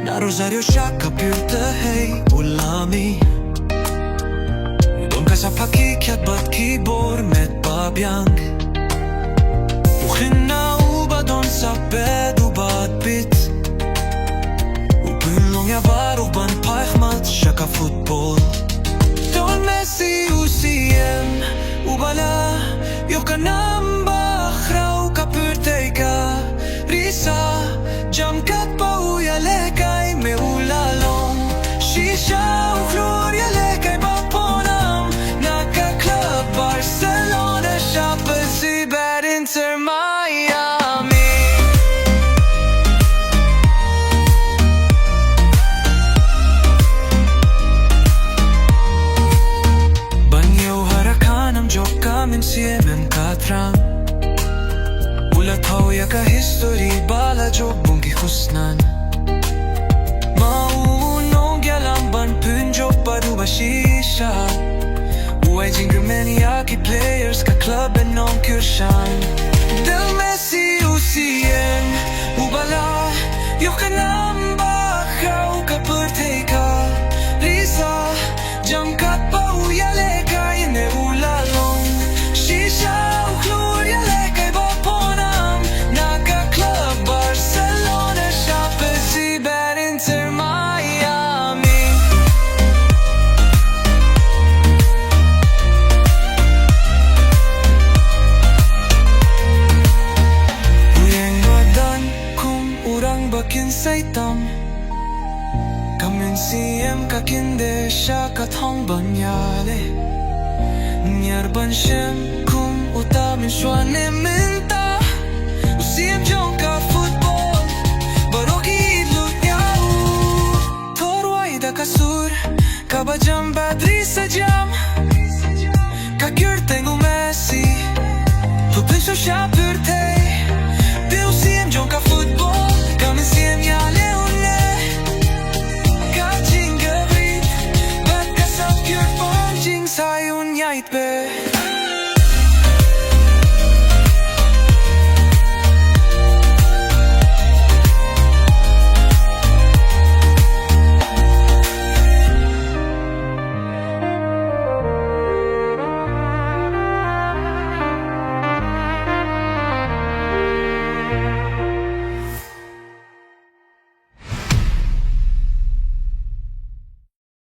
Na Rosario siya kapirte hey ulami Doon ka sa pakikyat ba't kibor met pabyang Ukin na uba doon sa bed ubat bit Upinlong ya varuban paikmat siya ka football Doon messi usiem ubala Yo ka namba kraw kapirte ka Risa jam kat pa uyale kay me ulalong Shisha u flor yale kay baponam Naka club Barcelona siya si bad Inter Miami Banyo harakanam jok kamin siemen katram Ulat hawya ka history bala jok bungi husnan Maunong yalang ban punjok padu ba shisha Uay jingermeni aki players ka club and non kyrshan Del messi usien ubala Yo ka namba kraw ka birthday ka Risa jam kat pa uyale ka yene ulalong Shisha u klur yale kay baponam Naka club Barcelona siya si bad Inter Miami Uyeng wadan kum urang bakin saitam Kamin siem kakinde siya kathong banyale Nyarban shem kum utamin shwane minta Usiem jong ka football Baroki idlut nyau Torway da kasur Kabajam badri sa jam Kakyrteng u messi Pupin so siya pyrtej Det usiem jong ka football Kamin siem ya leo